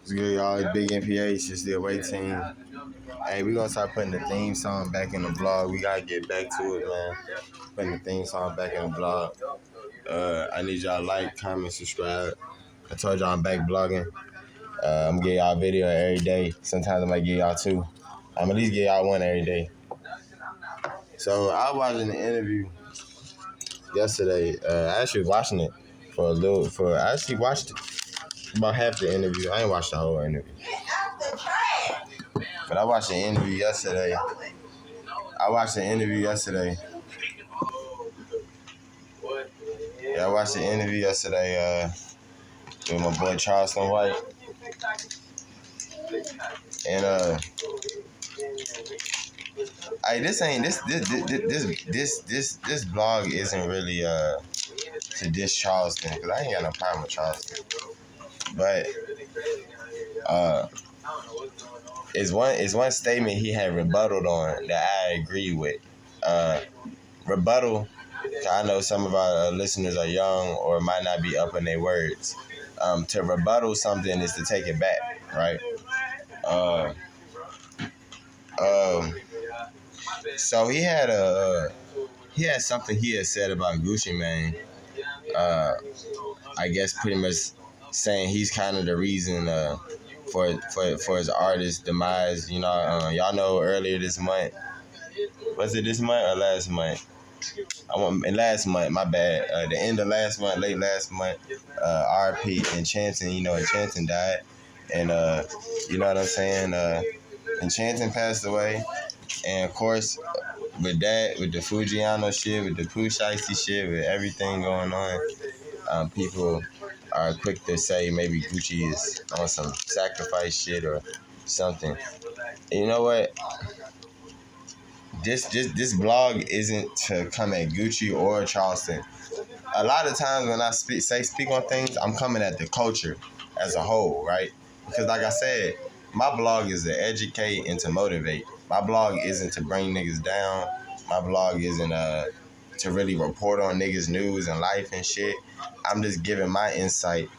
It's good, y'all. It's Big NPH. It's the away team. Hey, we gonna start putting the theme song back in the vlog. We gotta get back to it, man. Putting the theme song back in the vlog. I need y'all to like, comment, subscribe. I told y'all I'm back vlogging. I'm gonna get y'all a video every day. Sometimes I might give y'all two. I'm at least get y'all one every day. So I was watching the interview yesterday. I actually was watching it I actually watched about half the interview. I ain't watched the whole interview. But I watched the interview yesterday. I watched the interview yesterday. With my boy Charleston White. And this blog isn't really to diss Charleston, because I ain't got no problem with Charleston. But it's one statement he had rebutted on that I agree with. Rebuttal, I know some of our listeners are young or might not be up in their words. To rebuttal something is to take it back, right? So he had something he had said about Gucci Mane. I guess pretty much saying he's kind of the reason for his artist demise. You know, y'all know earlier this month. Was it this month or last month? Last month, my bad. The end of last month, late last month, RP Enchanting, Enchanting died. And, you know what I'm saying? Enchanting passed away. And, of course, with that, with the Fujiano shit, with the Pooh Shiesty shit, with everything going on, people are quick to say maybe Gucci is on some sacrifice shit or something. And you know what? This blog isn't to come at Gucci or Charleston. A lot of times when I speak on things, I'm coming at the culture as a whole, right? Because like I said, my blog is to educate and to motivate. My blog isn't to bring niggas down. My blog isn't to really report on niggas' news and life and shit. I'm just giving my insight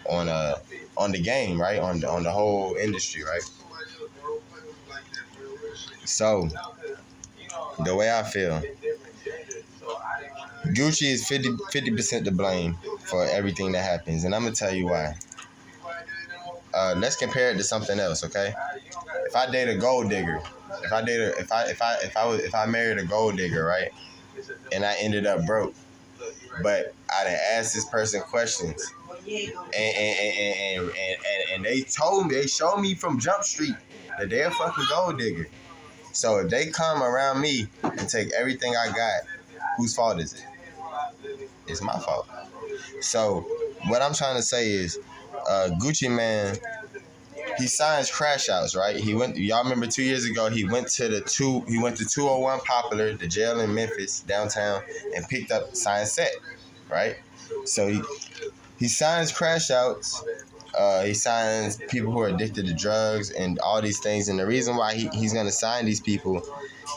on the game, right? On the whole industry, right? So the way I feel, Gucci is 50% to blame for everything that happens, and I'm gonna tell you why. Let's compare it to something else, okay? If I date a gold digger, if I married a gold digger, right, and I ended up broke, but I done asked this person questions, and they showed me from Jump Street that they're a fucking gold digger. So if they come around me and take everything I got, whose fault is it? It's my fault. So what I'm trying to say is, Gucci Mane, he signs crash outs, right? Y'all remember 2 years ago, he went to 201 Popular, the jail in Memphis, downtown, and picked up signed set, right? So he signs crash outs. He signs people who are addicted to drugs and all these things. And the reason why he's going to sign these people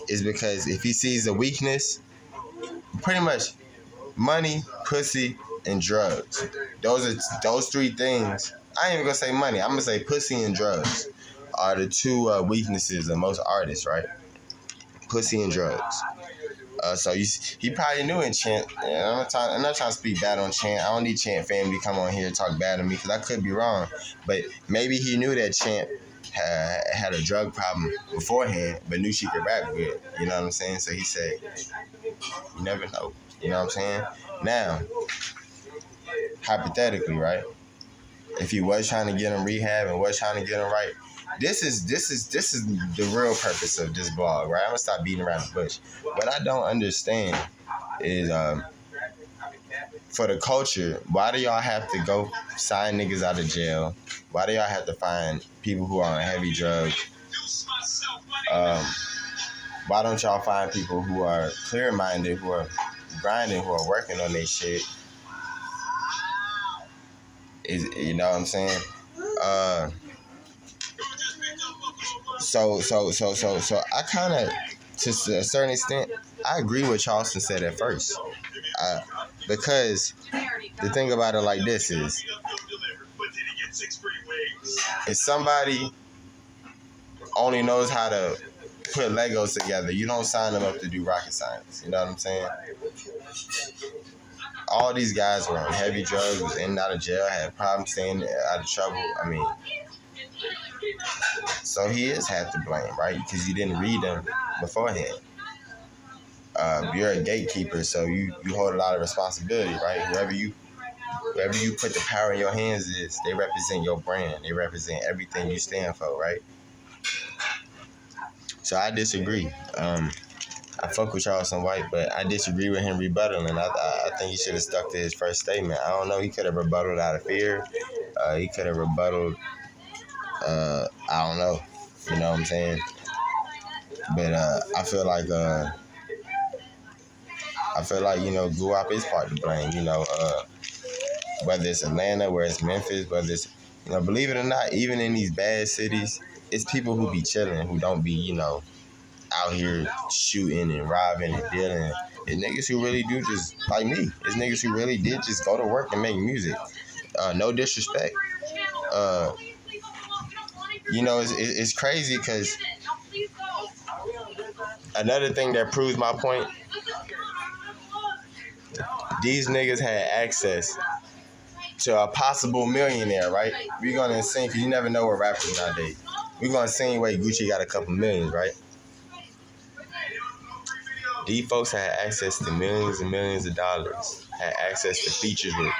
is because if he sees a weakness, pretty much money, pussy, and drugs. Those three things. I ain't even going to say money. I'm going to say pussy and drugs are the two weaknesses of most artists, right? Pussy and drugs. So he probably knew Enchant. I'm not trying to speak bad on Chant. I don't need Chant family to come on here and talk bad on me because I could be wrong. But maybe he knew that Chant had a drug problem beforehand, but knew she could rap good. You know what I'm saying? So he said, you never know. You know what I'm saying? Now, hypothetically, right? If he was trying to get him rehab and was trying to get him right, this is the real purpose of this blog, right? I'm gonna stop beating around the bush. What I don't understand is for the culture, why do y'all have to go sign niggas out of jail? Why do y'all have to find people who are on heavy drugs? Why don't y'all find people who are clear-minded, who are grinding, who are working on their shit? You know what I'm saying? So I kind of, to a certain extent, I agree with Charleston said at first. Because the thing about it like this is, if somebody only knows how to put Legos together, you don't sign them up to do rocket science. You know what I'm saying? All these guys were on heavy drugs, was in and out of jail, had problems staying out of trouble. I mean, so he is half to blame, right? Because you didn't read them beforehand. You're a gatekeeper, so you hold a lot of responsibility, right? Whoever you put the power in your hands is, they represent your brand. They represent everything you stand for, right? So I disagree. I fuck with Charleston White, but I disagree with him rebuttaling. I think he should have stuck to his first statement. I don't know. He could have rebutted out of fear. He could have rebutted. I don't know. You know what I'm saying? But I feel like Goop is part to blame. Whether it's Atlanta, whether it's Memphis, whether it's believe it or not, even in these bad cities, it's people who be chilling, who don't be out here shooting and robbing and dealing. It's niggas who really do just like me. It's niggas who really did just go to work and make music. No disrespect. It's crazy because another thing that proves my point, these niggas had access to a possible millionaire, right? We're gonna insinuate, because you never know what rappers nowadays. We're gonna insinuate Gucci got a couple millions, right? These folks had access to millions and millions of dollars, had access to features with,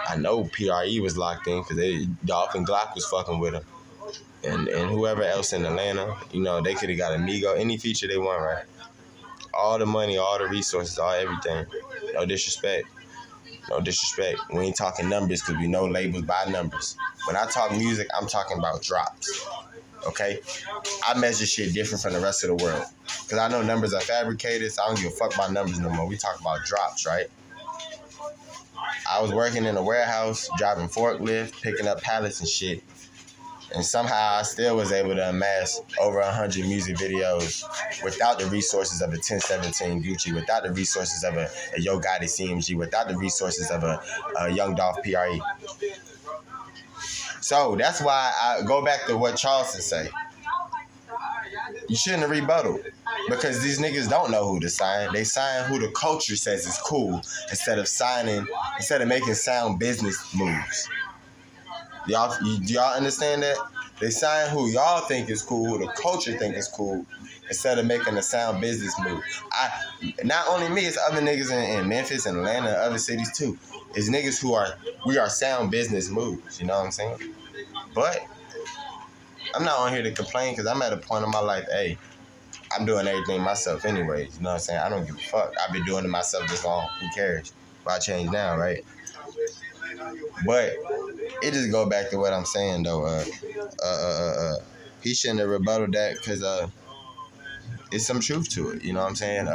I know PRE was locked in because Dolph and Glock was fucking with him. And whoever else in Atlanta, they could have got Amigo, any feature they want, right? All the money, all the resources, all everything. No disrespect. No disrespect. We ain't talking numbers because we know labels by numbers. When I talk music, I'm talking about drops. Okay? I measure shit different from the rest of the world. Because I know numbers are fabricated, so I don't give a fuck about numbers no more. We talk about drops, right? I was working in a warehouse, driving forklift, picking up pallets and shit. And somehow I still was able to amass over 100 music videos without the resources of a 1017 Gucci, without the resources of a Yo Gotti CMG, without the resources of a Young Dolph PRE. So that's why I go back to what Charleston say. You shouldn't have rebutted. Because these niggas don't know who to sign. They sign who the culture says is cool instead of making sound business moves. Do y'all understand that? They sign who y'all think is cool, who the culture think is cool, instead of making a sound business move. Not only me, it's other niggas in Memphis and Atlanta and other cities too. It's niggas we are sound business moves, you know what I'm saying? But I'm not on here to complain because I'm at a point in my life, hey, I'm doing everything myself anyways, you know what I'm saying? I don't give a fuck. I've been doing it myself this long. Who cares? If I change now, right? But it just go back to what I'm saying though. He shouldn't have rebutted that because it's some truth to it. You know what I'm saying?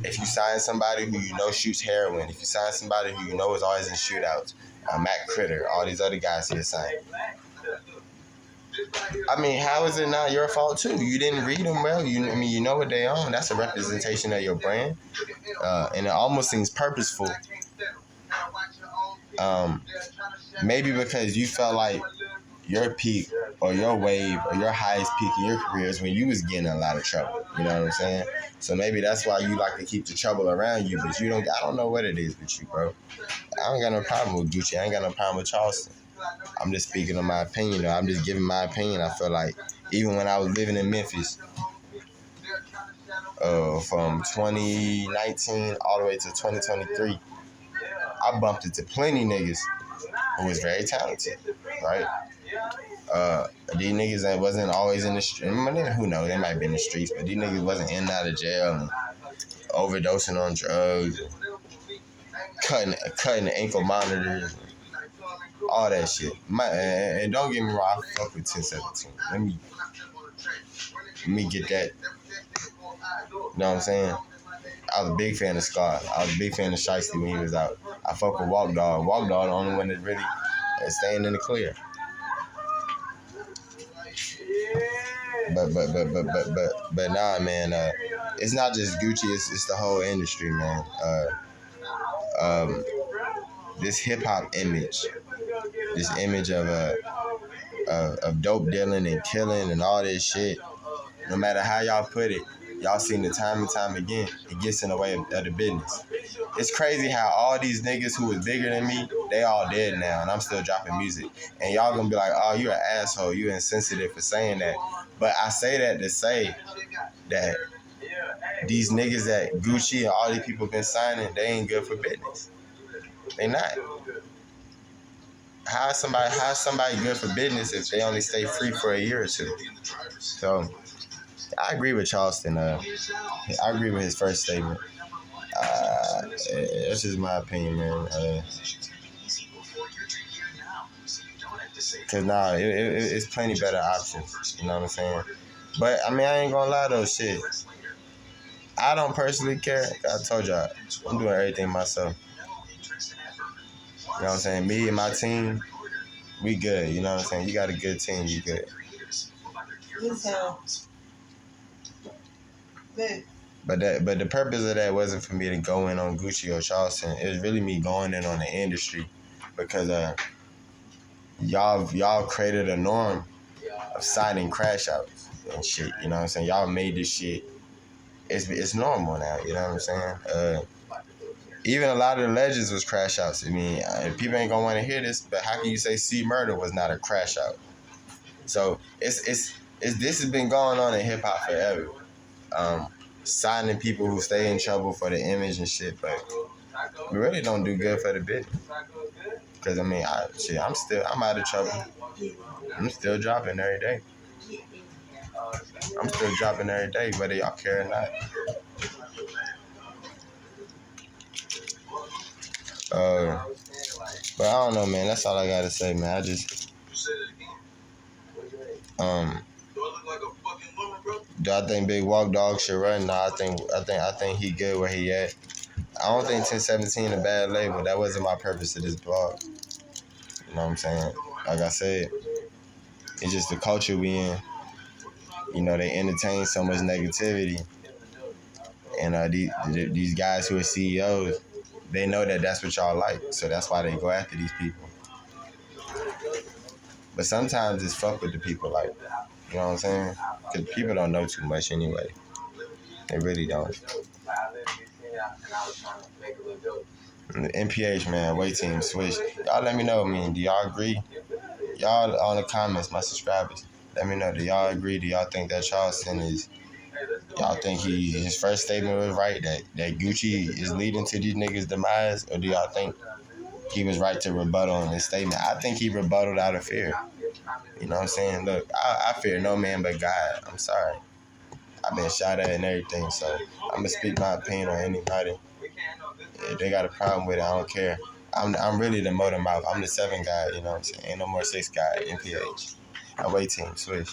If you sign somebody who you know shoots heroin, if you sign somebody who you know is always in shootouts, Matt Critter, all these other guys here sign. I mean, how is it not your fault too? You didn't read them well. You know what they own. That's a representation of your brand, and it almost seems purposeful. Maybe because you felt like your peak or your wave or your highest peak in your career is when you was getting in a lot of trouble. You know what I'm saying? So maybe that's why you like to keep the trouble around you, but I don't know what it is with you, bro. I don't got no problem with Gucci. I ain't got no problem with Charleston. I'm just speaking on my opinion, though. I'm just giving my opinion. I feel like even when I was living in Memphis, from 2019 all the way to 2023, I bumped into plenty niggas who was very talented, right? These niggas that wasn't always in the street. Who knows? They might be in the streets, but these niggas wasn't in and out of jail and overdosing on drugs, and cutting the ankle monitors, all that shit. And don't get me wrong, I fuck with 1017. Let me get that. You know what I'm saying? I was a big fan of Scott. I was a big fan of Shiesty when he was out. I fuck with Walk Dog. Walk Dog the only one that really is staying in the clear. But nah, man. It's not just Gucci. It's the whole industry, man. This hip hop image this image of dope dealing and killing and all this shit. No matter how y'all put it, y'all seen it time and time again. It gets in the way of the business. It's crazy how all these niggas who was bigger than me, they all dead now, and I'm still dropping music. And y'all gonna be like, oh, you an asshole, you insensitive for saying that. But I say that to say that these niggas that Gucci and all these people been signing, they ain't good for business. They not. How is somebody good for business if they only stay free for a year or two? So I agree with Charleston. I agree with his first statement. That's just my opinion, man. Cause nah, it's plenty better options. You know what I'm saying? But I mean, I ain't gonna lie though, shit. I don't personally care. I told y'all, I'm doing everything myself. You know what I'm saying? Me and my team, we good. You know what I'm saying? You got a good team, you good. But the purpose of that wasn't for me to go in on Gucci or Charleston. It was really me going in on the industry because y'all created a norm of signing crash outs and shit. You know what I'm saying? Y'all made this shit. It's normal now. You know what I'm saying? Even a lot of the legends was crash outs. I mean, people ain't gonna want to hear this, but how can you say C Murder was not a crash out? So it's this has been going on in hip hop forever. Signing people who stay in trouble for the image and shit, but we really don't do good for the business. Cause I mean, I'm out of trouble. I'm still dropping every day. Whether y'all care or not. But I don't know, man. That's all I gotta say, man. I just do I think Big Walk Dog should run? Nah, I think he good where he at. I don't think 1017 a bad label. That wasn't my purpose of this blog. You know what I'm saying? Like I said, it's just the culture we in. You know, they entertain so much negativity. And these guys who are CEOs, they know that that's what y'all like. So that's why they go after these people. But sometimes it's fuck with the people like, you know what I'm saying? Because people don't know too much anyway. They really don't. The NPH, man, weight team, switch. Y'all let me know, do y'all agree? Y'all on the comments, my subscribers, let me know. Do y'all agree? Do y'all think that Charleston y'all think his first statement was right, that Gucci is leading to these niggas' demise? Or do y'all think he was right to rebuttal on his statement? I think he rebutted out of fear. You know what I'm saying? Look, I fear no man but God. I'm sorry. I've been shot at and everything, so I'm going to speak my opinion on anybody. If they got a problem with it, I don't care. I'm really the motor mouth. I'm the 7 guy, you know what I'm saying? Ain't no more 6 guy, NPH. I weight team, switch.